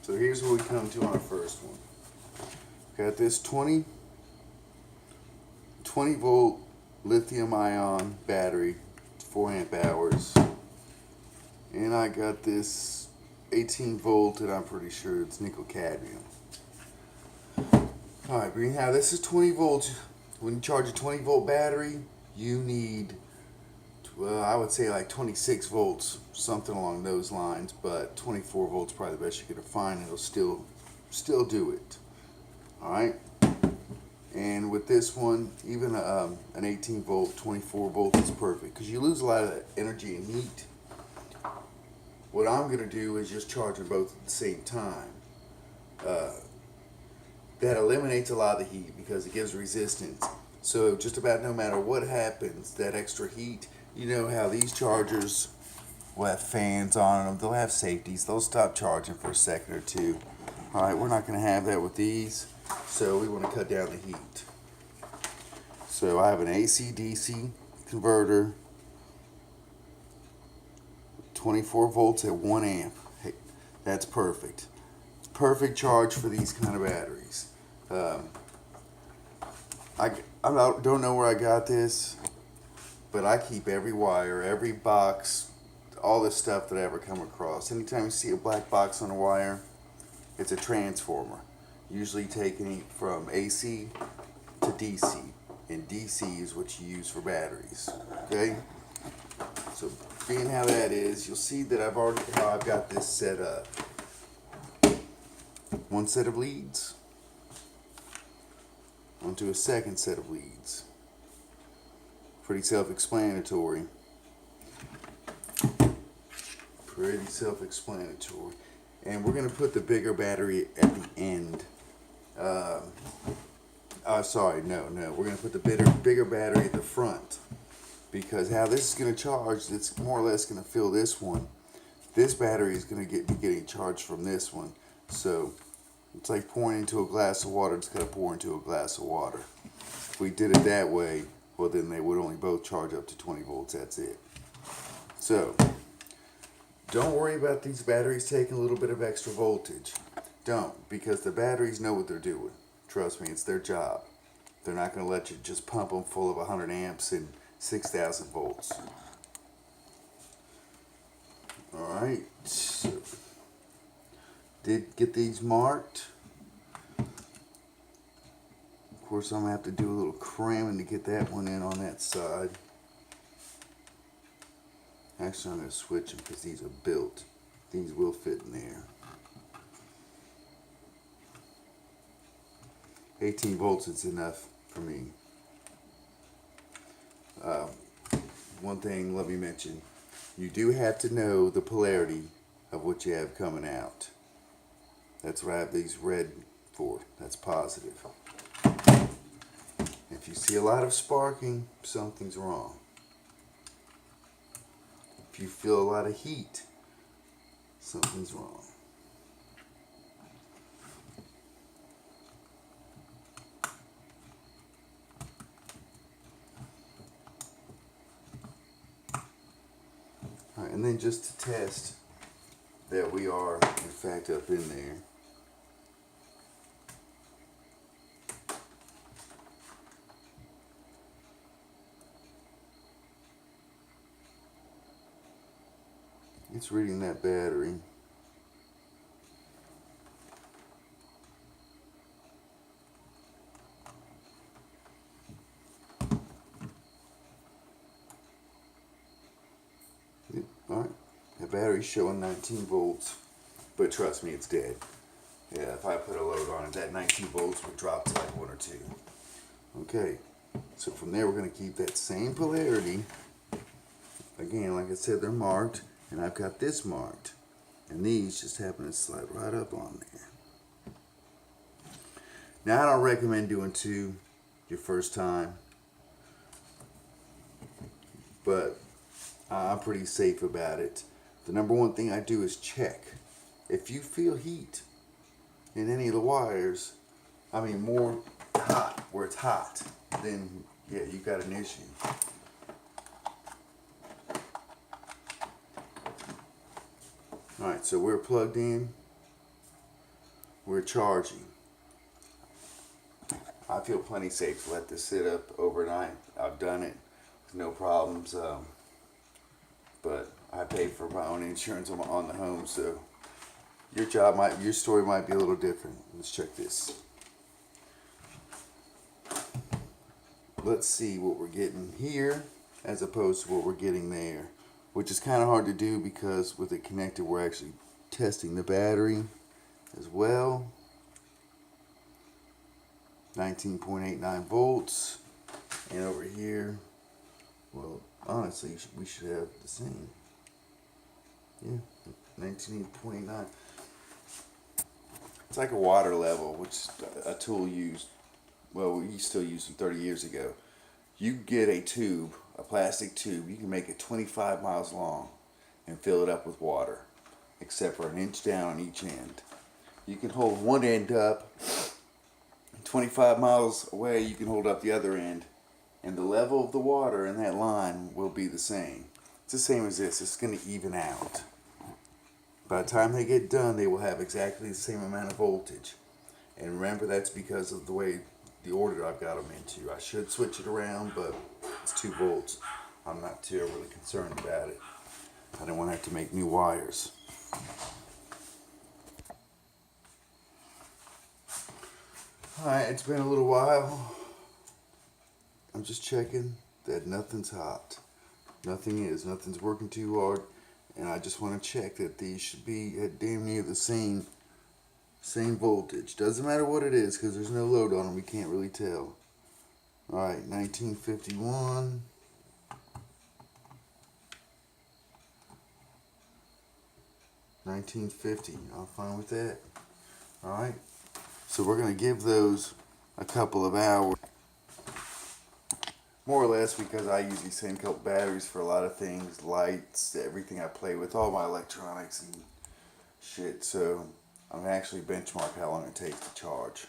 So here's what we come to on our first one. Got this 20 volt lithium ion battery, 4 amp hours. And I got this 18 volt, and I'm pretty sure it's nickel cadmium. Alright, now this is 20 volts. When you charge a 20 volt battery, you need, well, I would say like 26 volts, something along those lines, but 24 volts probably the best you could find. It'll still do it. Alright, and with this one, even an 18 volt, 24 volts is perfect because you lose a lot of that energy and heat. What I'm going to do is just charge them both at the same time. That eliminates a lot of the heat because it gives resistance. So just about no matter what happens, that extra heat, you know how these chargers will have fans on them, they'll have safeties, they'll stop charging for a second or two. Alright, we're not going to have that with these, so we want to cut down the heat. So I have an AC-DC converter, 24 volts at 1 amp. Hey, that's perfect. Perfect charge for these kind of batteries. I don't know where I got this, but I keep every wire, every box, all this stuff that I ever come across. Anytime you see a black box on a wire, it's a transformer. Usually taking it from AC to DC, and DC is what you use for batteries. Okay? So being how that is, you'll see that I've got this set up. One set of leads onto a second set of leads. Pretty self-explanatory. Pretty self-explanatory. And we're going to put the bigger battery at the end. Sorry, no. We're going to put the bigger battery at the front. Because how this is going to charge, it's more or less going to fill this one. This battery is going to be getting charged from this one. So it's like pouring into a glass of water. It's got to pour into a glass of water. If we did it that way, well, then they would only both charge up to 20 volts. That's it. So don't worry about these batteries taking a little bit of extra voltage. Don't, because the batteries know what they're doing. Trust me, it's their job. They're not going to let you just pump them full of 100 amps and 6,000 volts. Alright, so did get these marked. Of course, I'm going to have to do a little cramming to get that one in on that side. Actually, I'm going to switch them because these are built. These will fit in there. 18 volts is enough for me. One thing let me mention, you do have to know the polarity of what you have coming out. That's what I have these red for. That's positive. If you see a lot of sparking, something's wrong. If you feel a lot of heat, something's wrong. Alright, and then just to test that we are in fact up in there, it's reading that battery. Alright, the battery's showing 19 volts, but trust me, it's dead. Yeah, if I put a load on it, that 19 volts would drop to like 1 or 2. Okay, so from there we're going to keep that same polarity. Again, like I said, they're marked, and I've got this marked. And these just happen to slide right up on there. Now, I don't recommend doing 2 your first time, but I'm pretty safe about it. The number one thing I do is check. If you feel heat in any of the wires, I mean more hot, where it's hot, then yeah, you got an issue. Alright, so we're plugged in. we're charging. I feel plenty safe to let this sit up overnight. I've done it with no problems, but I pay for my own insurance on the home, so your story might be a little different. Let's check this. Let's see what we're getting here as opposed to what we're getting there, which is kind of hard to do because with it connected, we're actually testing the battery as well. 19.89 volts, and over here, well, honestly, we should have the same. Yeah, 19.89. It's like a water level, which a tool used, well, we still used them 30 years ago. You get a tube, a plastic tube, you can make it 25 miles long and fill it up with water, except for an inch down on each end. You can hold one end up, 25 miles away you can hold up the other end, and the level of the water in that line will be the same. It's the same as this. It's going to even out. By the time they get done, they will have exactly the same amount of voltage. And remember, that's because of the way the order I've got them into. I should switch it around, but it's 2 volts. I'm not terribly concerned about it. I don't want to have to make new wires. Alright, it's been a little while. I'm just checking that nothing's hot. Nothing's working too hard. And I just want to check that these should be at damn near the same voltage. Doesn't matter what it is because there's no load on them. We can't really tell. Alright, 1951. $19.50. I'm fine with that. Alright. So we're going to give those a couple of hours. More or less because I use these same couple batteries for a lot of things. Lights, everything I play with, all my electronics and shit. So I'm going to actually benchmark how long it takes to charge.